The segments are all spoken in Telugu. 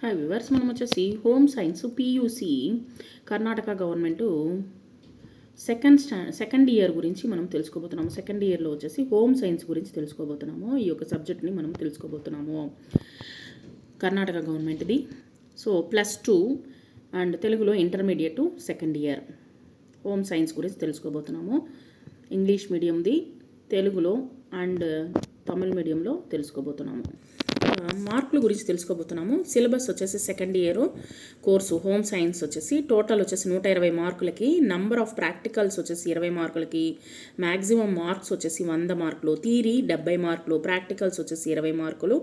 హాయ్ వివర్స్, మనం వచ్చేసి home science PUC Karnataka government second year గురించి మనం తెలుసుకోబోతున్నాము. సెకండ్ ఇయర్లో వచ్చేసి హోమ్ సైన్స్ గురించి తెలుసుకోబోతున్నాము. ఈ యొక్క సబ్జెక్ట్ని మనం తెలుసుకోబోతున్నాము. కర్ణాటక గవర్నమెంట్ది. సో +2 అండ్ తెలుగులో intermediate second year home science గురించి తెలుసుకోబోతున్నాము. ఇంగ్లీష్ మీడియంది తెలుగులో అండ్ తమిళ మీడియంలో తెలుసుకోబోతున్నాము. మార్కుల గురించి తెలుసుకోబోతున్నాము. సిలబస్ వచ్చేసి second year course home science వచ్చేసి టోటల్ వచ్చేసి 120 మార్కులకి, నంబర్ ఆఫ్ ప్రాక్టికల్స్ వచ్చేసి 20 మార్కులకి, మ్యాక్సిమం మార్క్స్ వచ్చేసి 100 మార్కులు, థియరీ 70 మార్కులు, ప్రాక్టికల్స్ వచ్చేసి 20 మార్కులు,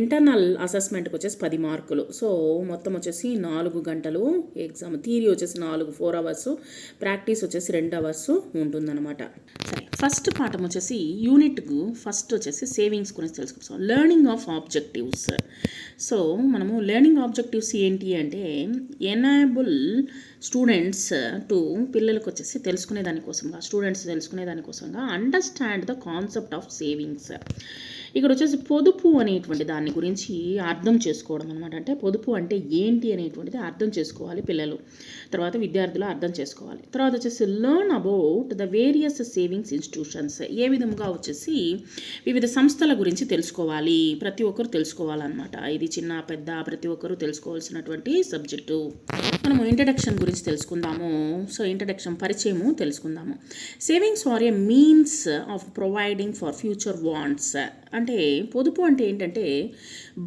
ఇంటర్నల్ అసెస్మెంట్కి వచ్చేసి 10 మార్కులు. సో మొత్తం వచ్చేసి 4 గంటలు ఎగ్జామ్. థియరీ వచ్చేసి 4 అవర్స్, ప్రాక్టీస్ వచ్చేసి 2 అవర్స్ ఉంటుందన్నమాట. సరే, ఫస్ట్ పాఠం వచ్చేసి యూనిట్కు ఫస్ట్ వచ్చేసి సేవింగ్స్ గురించి తెలుసుకుంటాం. Learning of objectives. సో మనము లెర్నింగ్ ఆబ్జెక్టివ్స్ ఏంటి అంటే ఎనేబుల్ స్టూడెంట్స్ టు పిల్లలకు వచ్చేసి తెలుసుకునే దానికోసంగా understand the concept of savings. ఇక్కడ వచ్చేసి పొదుపు అనేటువంటి దాని గురించి అర్థం చేసుకోవడం అనమాట. అంటే పొదుపు అంటే ఏంటి అనేటువంటిది అర్థం చేసుకోవాలి పిల్లలు, తర్వాత విద్యార్థులు అర్థం చేసుకోవాలి. తర్వాత వచ్చేసి learn about the various savings institutions. ఏ విధంగా వచ్చేసి వివిధ సంస్థల గురించి తెలుసుకోవాలి, ప్రతి ఒక్కరు తెలుసుకోవాలన్నమాట. ఇది చిన్న పెద్ద ప్రతి ఒక్కరు తెలుసుకోవాల్సినటువంటి సబ్జెక్టు. మనము ఇంట్రడక్షన్ గురించి తెలుసుకుందాము. సో ఇంట్రడక్షన్ పరిచయము తెలుసుకుందాము. Savings are a means of providing for future wants. అంటే పొదుపు అంటే ఏంటంటే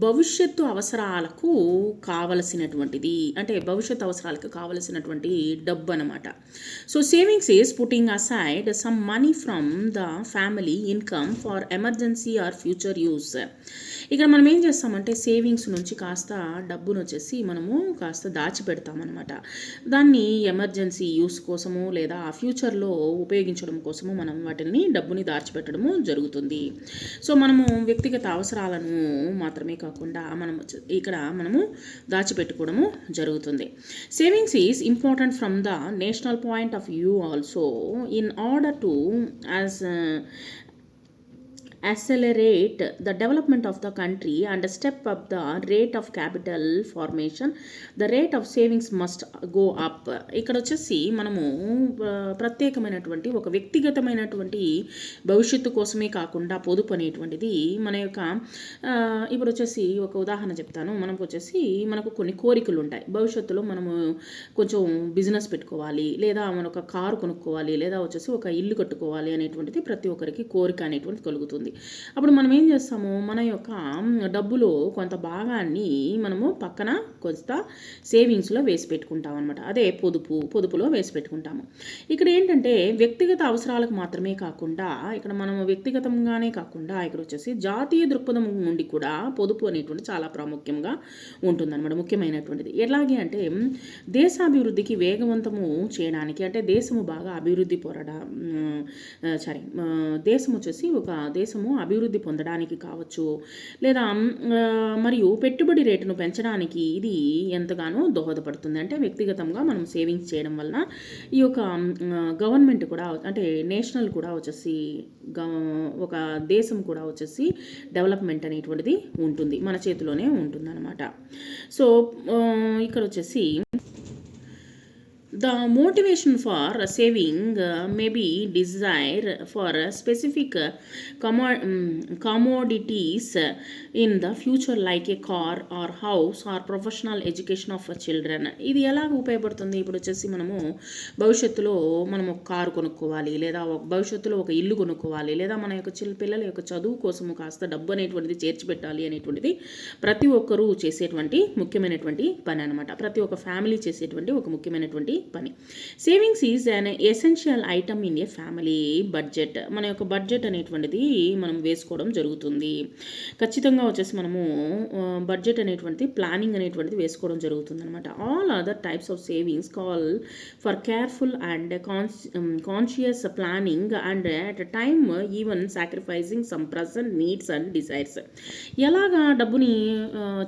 భవిష్యత్తు అవసరాలకు కావలసినటువంటిది, అంటే భవిష్యత్తు అవసరాలకు కావలసినటువంటి డబ్బు అనమాట. So savings is putting aside some money from the family income for emergency or future use. ఇక్కడ మనం ఏం చేస్తామంటే సేవింగ్స్ నుంచి కాస్త డబ్బును వచ్చేసి మనము కాస్త దాచిపెడతామన్నమాట. దాన్ని ఎమర్జెన్సీ యూస్ కోసము లేదా ఫ్యూచర్లో ఉపయోగించడం కోసము మనం వాటిని డబ్బుని దాచిపెట్టడము జరుగుతుంది. సో మనము వ్యక్తిగత అవసరాలను మాత్రమే కాకుండా మనము దాచిపెట్టుకోవడము జరుగుతుంది. Savings is important from the national point of view also in order to accelerate the development of the country and step up the rate of capital formation. The rate of savings must go up. ఇక్కడ వచ్చేసి మనము ప్రత్యేకమైనటువంటి ఒక వ్యక్తిగతమైనటువంటి భవిష్యత్తు కోసమే కాకుండా పొదుపు అనేటువంటిది మన యొక్క ఇప్పుడు వచ్చేసి ఒక ఉదాహరణ చెప్తాను. మనకు కొన్ని కోరికలు ఉంటాయి. భవిష్యత్తులో మనము కొంచెం బిజినెస్ పెట్టుకోవాలి, లేదా మన ఒక కారు కొనుక్కోవాలి, లేదా వచ్చేసి ఒక ఇల్లు కట్టుకోవాలి అనేటువంటిది ప్రతి ఒక్కరికి కోరిక అనేటువంటిది కలుగుతుంది. అప్పుడు మనం ఏం చేస్తాము, మన యొక్క డబ్బులో కొంత భాగాన్ని మనము పక్కన కొంత సేవింగ్స్లో వేసి పెట్టుకుంటాం అనమాట. అదే పొదుపులో వేసి పెట్టుకుంటాము. ఇక్కడ ఏంటంటే వ్యక్తిగత అవసరాలకు మాత్రమే కాకుండా మనము వ్యక్తిగతంగానే కాకుండా ఇక్కడ వచ్చేసి జాతీయ దృక్పథం నుండి కూడా పొదుపు అనేటువంటి చాలా ప్రాముఖ్యంగా ఉంటుందన్నమాట, ముఖ్యమైనటువంటిది. ఎలాగే అంటే దేశాభివృద్ధికి వేగవంతము చేయడానికి, అంటే దేశము బాగా అభివృద్ధి దేశం వచ్చేసి ఒక దేశము అభివృద్ధి పొందడానికి కావచ్చు, లేదా మరియు పెట్టుబడి రేటును పెంచడానికి ఇది ఎంతగానో దోహదపడుతుంది. అంటే వ్యక్తిగతంగా మనం సేవింగ్స్ చేయడం వలన ఈ యొక్క గవర్నమెంట్ కూడా, అంటే నేషనల్ కూడా వచ్చేసి ఒక దేశం కూడా వచ్చేసి డెవలప్మెంట్ అనేటువంటిది ఉంటుంది, మన చేతిలోనే ఉంటుంది అనమాట. సో ఇక్కడ వచ్చేసి the motivation for saving may be desire for specific commodities in the future like a car or house or professional education of children. ఇది ఎలాగ ఉపయోగపడుతుంది? ఇప్పుడు వచ్చేసి మనము భవిష్యత్తులో మనం ఒక కారు కొనుక్కోవాలి, లేదా భవిష్యత్తులో ఒక ఇల్లు కొనుక్కోవాలి, లేదా మన యొక్క పిల్లల యొక్క చదువు కోసము కాస్త డబ్బు అనేటువంటిది చేర్చి పెట్టాలి అనేటువంటిది ప్రతి ఒక్కరూ చేసేటువంటి ముఖ్యమైనటువంటి పని అనమాట. ప్రతి ఒక్క ఫ్యామిలీ చేసేటువంటి ఒక ముఖ్యమైనటువంటి పని. Savings is an essential item in a family budget. మన యొక్క బడ్జెట్ అనేటువంటిది మనం వేసుకోవడం జరుగుతుంది. ఖచ్చితంగా వచ్చేసి మనము బడ్జెట్ అనేటువంటిది, ప్లానింగ్ అనేటువంటిది వేసుకోవడం జరుగుతుంది అనమాట. All other types of savings call for careful and conscious planning and at a time even sacrificing some present needs and desires. ఎలాగా డబ్బుని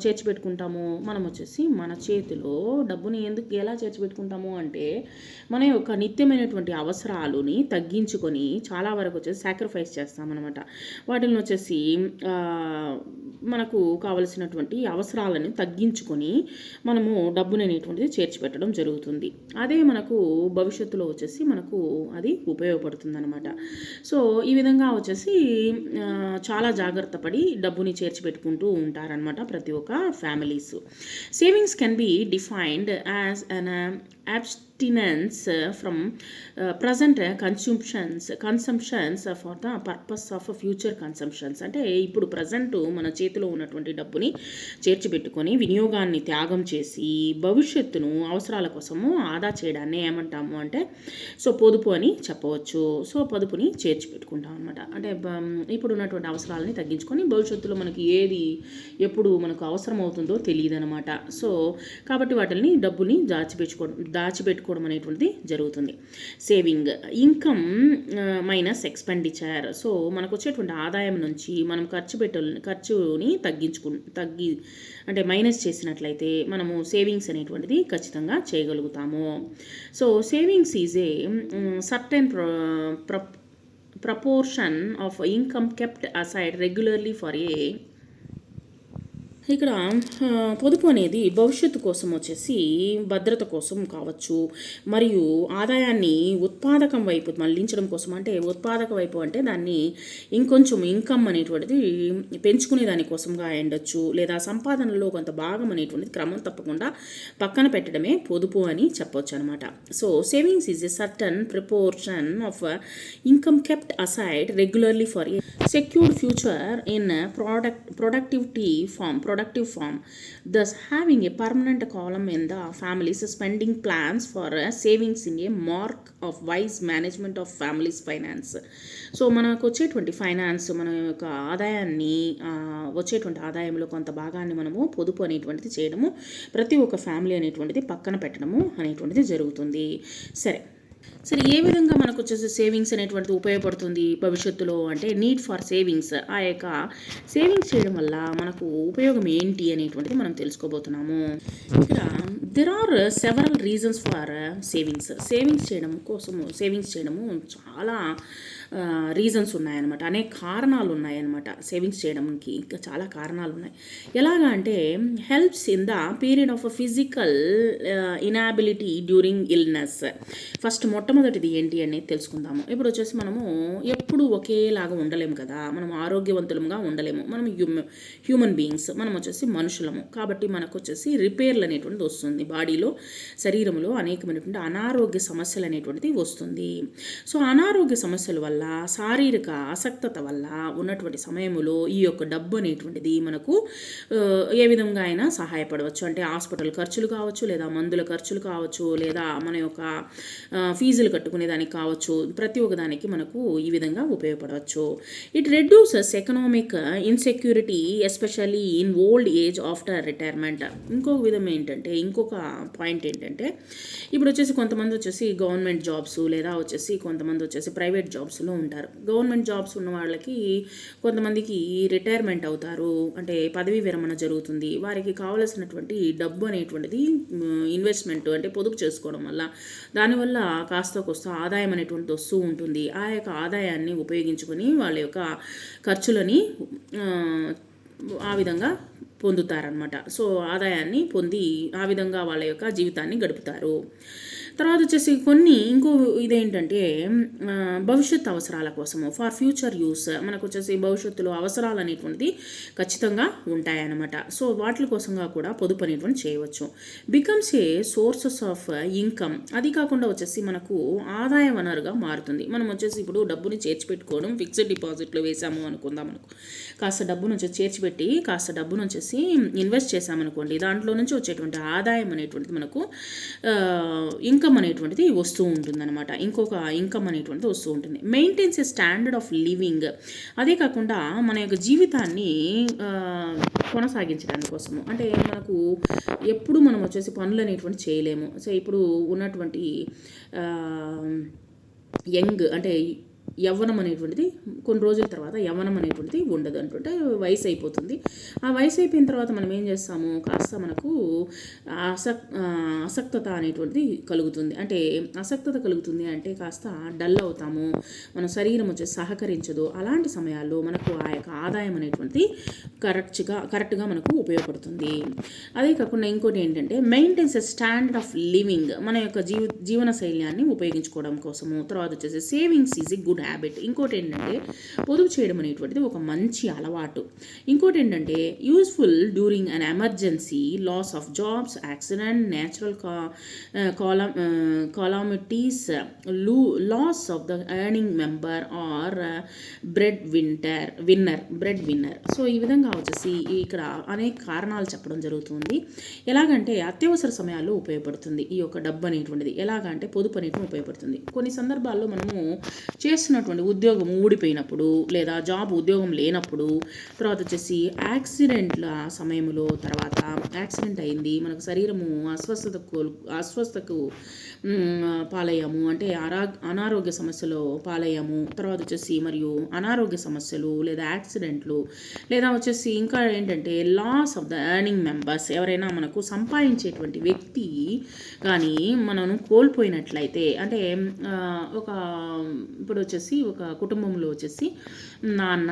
చేర్చిపెట్టుకుంటాము? మనం వచ్చేసి మన చేతిలో డబ్బుని ఎలా చేర్చిపెట్టుకుంటాము అంటే మన యొక్క నిత్యమైనటువంటి అవసరాలని తగ్గించుకొని చాలా వరకు వచ్చేసి సాక్రిఫైస్ చేస్తామన్నమాట. వాటిని వచ్చేసి మనకు కావలసినటువంటి అవసరాలను తగ్గించుకొని మనము డబ్బుని అనేటువంటిది చేర్చి పెట్టడం జరుగుతుంది. అదే మనకు భవిష్యత్తులో వచ్చేసి మనకు అది ఉపయోగపడుతుంది అనమాట. సో ఈ విధంగా వచ్చేసి చాలా జాగ్రత్త పడి డబ్బుని చేర్చి పెట్టుకుంటూ ఉంటారనమాట ప్రతి ఒక్క families. Savings can be defined as an abstinence from present consumptions for the purpose of future consumptions. అంటే ఇప్పుడు ప్రజెంట్ మన చేతిలో ఉన్నటువంటి డబ్బుని చేర్చిపెట్టుకొని వినియోగాన్ని త్యాగం చేసి భవిష్యత్తును అవసరాల కోసము ఆదా చేయడాన్ని ఏమంటాము అంటే సో పొదుపు అని చెప్పవచ్చు. సో పొదుపుని చేర్చి పెట్టుకుంటాం అనమాట. అంటే ఇప్పుడు ఉన్నటువంటి అవసరాలని తగ్గించుకొని భవిష్యత్తులో మనకి ఏది ఎప్పుడు మనకు అవసరం అవుతుందో తెలియదు అనమాట. సో కాబట్టి వాటిని డబ్బుని దాచిపెట్టుకోవడం అనేటువంటిది జరుగుతుంది. Saving income minus expenditure. So మనకు వచ్చేటువంటి ఆదాయం నుంచి మనం ఖర్చుని అంటే మైనస్ చేసినట్లయితే మనము సేవింగ్స్ అనేటువంటిది ఖచ్చితంగా చేయగలుగుతాము. So savings is a certain proportion of income kept aside regularly for a. ఇక్కడ పొదుపు అనేది భవిష్యత్తు కోసం వచ్చేసి భద్రత కోసం కావచ్చు, మరియు ఆదాయాన్ని ఉత్పాదకం వైపు మళ్లించడం కోసం. అంటే ఉత్పాదక వైపు అంటే దాన్ని ఇంకొంచెం ఇన్కమ్ అనేటువంటిది పెంచుకునే దానికోసంగా అయ్యుండొచ్చు, లేదా సంపాదనలో కొంత భాగం అనేటువంటిది క్రమం తప్పకుండా పక్కన పెట్టడమే పొదుపు అని చెప్పవచ్చు అనమాట. So savings is a certain proportion of income kept aside regularly for a secured future in productive form, thus having a permanent column in the family's spending plans for savings in a mark of wise management of family's finance. So మనకు వచ్చేటువంటి ఫైనాన్స్, మన యొక్క ఆదాయాన్ని వచ్చేటువంటి ఆదాయంలో కొంత భాగాన్ని మనము పొదుపు అనేటువంటిది చేయడము, ప్రతి ఒక్క ఫ్యామిలీ అనేటువంటిది పక్కన పెట్టడము అనేటువంటిది జరుగుతుంది. సరే ఏ విధంగా మనకు వచ్చేసి సేవింగ్స్ అనేటువంటిది ఉపయోగపడుతుంది భవిష్యత్తులో అంటే నీడ్ ఫర్ సేవింగ్స్. ఆ యొక్క సేవింగ్స్ చేయడం వల్ల మనకు ఉపయోగం ఏంటి అనేటువంటిది మనం తెలుసుకోబోతున్నాము. ఇక్కడ there are several reasons for savings చేయడము చాలా రీజన్స్ ఉన్నాయన్నమాట. అనేక కారణాలు ఉన్నాయన్నమాట సేవింగ్స్ చేయడానికి. ఇంకా చాలా కారణాలు ఉన్నాయి. ఎలాగా అంటే helps in the period of physical inability during illness. First మొట్టమొదటిది ఏంటి అనేది తెలుసుకుందాము. ఇప్పుడు వచ్చేసి మనము ఎప్పుడు ఒకేలాగా ఉండలేము కదా, మనం ఆరోగ్యవంతులంగా ఉండలేము. మనం హ్యూమన్ బీయింగ్స్, మనం వచ్చేసి మనుషులము. కాబట్టి మనకు వచ్చేసి రిపేర్లు అనేటువంటిది వస్తుంది. బాడీలో, శరీరంలో అనేకమైనటువంటి అనారోగ్య సమస్యలు అనేటువంటిది వస్తుంది. సో అనారోగ్య సమస్యల వల్ల, శారీరక అసక్తత వల్ల ఉన్నటువంటి సమయంలో ఈ యొక్క డబ్బు అనేటువంటిది మనకు ఏ విధంగా అయినా సహాయపడవచ్చు. అంటే హాస్పిటల్ ఖర్చులు కావచ్చు, లేదా మందుల ఖర్చులు కావచ్చు, లేదా మన యొక్క ఫీజులు కట్టుకునే దానికి కావచ్చు. ప్రతి ఒక్క దానికి మనకు ఈ విధంగా ఉపయోగపడవచ్చు. It reduces economic insecurity especially in old age after retirement. ఇంకొక పాయింట్ ఏంటంటే ఇప్పుడు వచ్చేసి కొంతమంది వచ్చేసి గవర్నమెంట్ జాబ్స్, లేదా వచ్చేసి కొంతమంది వచ్చేసి ప్రైవేట్ జాబ్స్లో ఉంటారు. గవర్నమెంట్ జాబ్స్ ఉన్న వాళ్ళకి కొంతమందికి రిటైర్మెంట్ అవుతారు, అంటే పదవీ విరమణ జరుగుతుంది. వారికి కావలసినటువంటి డబ్బు అనేటువంటిది ఇన్వెస్ట్మెంట్ అంటే పొదుపు చేసుకోవడం వల్ల, దానివల్ల కాస్త కోస్త ఆదాయం అనేటువంటిది వస్తూ ఉంటుంది. ఆ యొక్క ఆదాయాన్ని ఉపయోగించుకొని వాళ్ళ యొక్క ఖర్చులని ఆ విధంగా పొందుతారనమాట. సో ఆదాయాన్ని పొంది ఆ విధంగా వాళ్ళ యొక్క జీవితాన్ని గడుపుతారు. తర్వాత వచ్చేసి ఇంకో ఇదేంటంటే భవిష్యత్ అవసరాల కోసము, ఫర్ ఫ్యూచర్ యూస్. మనకు వచ్చేసి భవిష్యత్తులో అవసరాలు అనేటువంటిది ఖచ్చితంగా ఉంటాయన్నమాట. సో వాటి కోసంగా కూడా పొదుపు అనేటువంటి చేయవచ్చు. Becomes a sources of income. అది కాకుండా వచ్చేసి మనకు ఆదాయ వనరుగా మారుతుంది. మనం వచ్చేసి ఇప్పుడు డబ్బుని చేర్చిపెట్టుకోవడం, ఫిక్స్డ్ డిపాజిట్లో వేసాము అనుకుందాం. మనకు కాస్త డబ్బును వచ్చేసి చేర్చిపెట్టి కాస్త డబ్బును వచ్చేసి ఇన్వెస్ట్ చేసామనుకోండి, దాంట్లో నుంచి వచ్చేటువంటి ఆదాయం అనేటువంటిది మనకు ఇన్కమ్ అనేటువంటిది వస్తూ ఉంటుందన్నమాట. ఇంకొక ఇన్కమ్ అనేటువంటిది వస్తూ ఉంటుంది. Maintains A standard of living. అదే కాకుండా మన యొక్క జీవితాన్ని కొనసాగించడానికి కోసము, అంటే మనకు ఎప్పుడు మనం వచ్చేసి పనులు అనేటువంటి చేయలేము. సో ఇప్పుడు ఉన్నటువంటి యంగ్ అంటే యవ్వనం అనేటువంటిది కొన్ని రోజుల తర్వాత యవ్వనం అనేటువంటిది ఉండదు అంటుంటే వయసు అయిపోతుంది. ఆ వయసు అయిపోయిన తర్వాత మనం ఏం చేస్తాము, కాస్త మనకు అసక్తత అనేటువంటిది కలుగుతుంది. అంటే అసక్తత కలుగుతుంది అంటే కాస్త డల్ అవుతాము, మన శరీరం వచ్చేసి సహకరించదు. అలాంటి సమయాల్లో మనకు ఆ యొక్క ఆదాయం అనేటువంటిది కరెక్ట్గా మనకు ఉపయోగపడుతుంది. అదే కాకుండా ఇంకోటి ఏంటంటే maintains a standard of living, మన యొక్క జీవన శైల్యాన్ని ఉపయోగించుకోవడం కోసము. తర్వాత వచ్చేసి savings is a good habit. ఇంకోటి ఏంటంటే పొదుపు చేయడం అనేటువంటిది ఒక మంచి అలవాటు. ఇంకోటి ఏంటంటే useful during an emergency, loss of jobs, accident, natural calamities, loss of the earning member or bread winner. So ఈ విధంగా వచ్చేసి ఇక్కడ అనేక కారణాలు చెప్పడం జరుగుతుంది. ఎలాగంటే అత్యవసర సమయాల్లో ఉపయోగపడుతుంది ఈ యొక్క డబ్బు అనేటువంటిది. ఎలాగంటే పొదుపు అనేటువంటి ఉపయోగపడుతుంది. కొన్ని సందర్భాల్లో మనము చేస్తున్నటువంటి ఉద్యోగం ఊడిపోయినప్పుడు, లేదా ఉద్యోగం లేనప్పుడు, తర్వాత వచ్చేసి యాక్సిడెంట్ల సమయంలో, తర్వాత యాక్సిడెంట్ అయింది, మనకు శరీరము అస్వస్థకు పాలయ్యాము, అంటే అనారోగ్య సమస్యలో పాలయ్యాము, తర్వాత వచ్చేసి మరియు అనారోగ్య సమస్యలు లేదా యాక్సిడెంట్లు, లేదా వచ్చేసి ఇంకా ఏంటంటే loss of the earning members, ఎవరైనా మనకు సంపాదించేటువంటి వ్యక్తి కానీ మనను కోల్పోయినట్లయితే, అంటే ఇప్పుడు వచ్చేసి ఒక కుటుంబంలో వచ్చేసి నాన్న,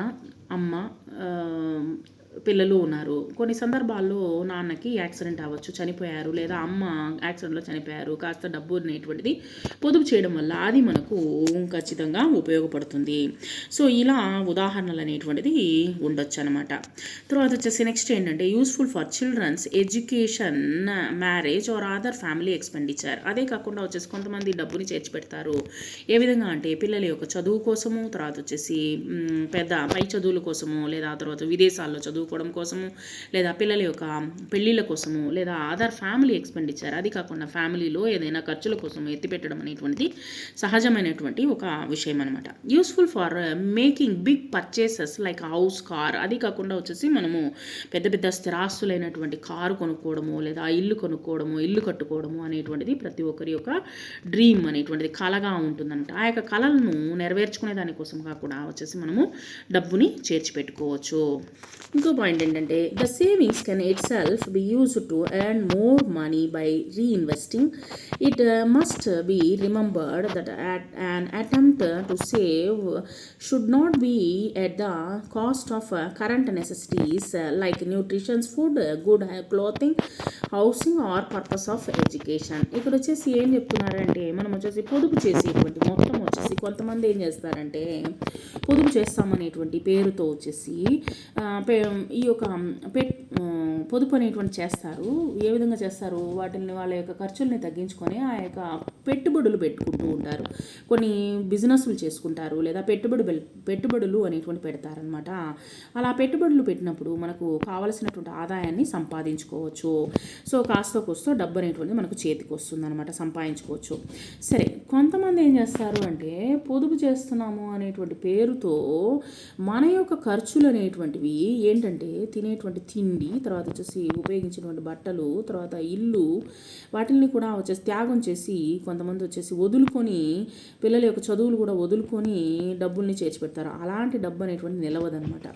అమ్మ, పిల్లలు ఉన్నారు. కొన్ని సందర్భాల్లో నాన్నకి యాక్సిడెంట్ అవ్వచ్చు, చనిపోయారు, లేదా అమ్మ యాక్సిడెంట్లో చనిపోయారు. కాస్త డబ్బు అనేటువంటిది పొదుపు చేయడం వల్ల అది మనకు ఖచ్చితంగా ఉపయోగపడుతుంది. సో ఇలా ఉదాహరణలు అనేటువంటిది ఉండొచ్చు అనమాట. తర్వాత వచ్చేసి నెక్స్ట్ ఏంటంటే useful for children's education, marriage or other family expenditure. అదే కాకుండా వచ్చేసి కొంతమంది డబ్బుని చేర్చి పెడతారు. ఏ విధంగా అంటే పిల్లల యొక్క చదువు కోసము, తర్వాత వచ్చేసి పై చదువుల కోసము, లేదా తర్వాత విదేశాల్లో చదువుకోవడం కోసము, లేదా పిల్లల యొక్క పెళ్ళిళ్ళ కోసము, లేదా అదర్ ఫ్యామిలీ ఎక్స్పెండిచర్. అది కాకుండా ఫ్యామిలీలో ఏదైనా ఖర్చుల కోసం ఎత్తిపెట్టడం అనేటువంటిది సహజమైనటువంటి ఒక విషయం అనమాట. Useful for making big purchases like house, car. అది కాకుండా వచ్చేసి మనము పెద్ద పెద్ద స్థిరాస్తులైనటువంటి కారు కొనుక్కోవడము, లేదా ఇల్లు కొనుక్కోవడము, ఇల్లు కట్టుకోవడము అనేటువంటిది ప్రతి ఒక్కరి యొక్క డ్రీమ్ అనేటువంటిది కలగా ఉంటుందన్నమాట. ఆ యొక్క కళలను నెరవేర్చుకునే దానికోసం కాకుండా వచ్చేసి మనము డబ్బుని చేర్చి పెట్టుకోవచ్చు. ఇంకో పాయింట్ ఏంటంటే the savings can itself be used to earn more money by reinvesting. It must be remembered that an attempt to save should not be at the cost of current necessities like nutrition, food, good clothing, housing or purpose of education. ఇక్కడ వచ్చేసి ఏం చెప్తున్నారంటే మనం వచ్చేసి పొదుపు చేసేటువంటి మొత్తం వచ్చేసి కొంతమంది ఏం చేస్తారంటే పొదుపు చేస్తామనేటువంటి పేరుతో వచ్చేసి ఈ యొక్క పొదుపు అనేటువంటి చేస్తారు. ఏ విధంగా చేస్తారు, వాటిని వాళ్ళ యొక్క ఖర్చుల్ని తగ్గించుకొని ఆ యొక్క పెట్టుబడులు పెట్టుకుంటూ ఉంటారు. కొన్ని బిజినెస్లు చేసుకుంటారు, లేదా పెట్టుబడులు అనేటువంటి పెడతారనమాట. అలా పెట్టుబడులు పెట్టినప్పుడు మనకు కావలసినటువంటి ఆదాయాన్ని సంపాదించుకోవచ్చు. సో కాస్త కోస్తో డబ్బు అనేటువంటిది మనకు చేతికి వస్తుంది అనమాట, సంపాదించుకోవచ్చు. సరే, కొంతమంది ఏం చేస్తారు అంటే పొదుపు చేస్తున్నాము అనేటువంటి పేరుతో మన యొక్క ఖర్చులు అనేటువంటివి ఏంటంటే తినేటువంటి తిండి, తర్వాత వచ్చేసి ఉపయోగించినటువంటి బట్టలు, తర్వాత ఇల్లు, వాటిని కూడా వచ్చేసి త్యాగం చేసి కొంతమంది వచ్చేసి వదులుకొని పిల్లల యొక్క చదువులు కూడా వదులుకొని డబ్బుల్ని చేర్చి పెడతారు. అలాంటి డబ్బు అనేటువంటి నిలవదనమాట.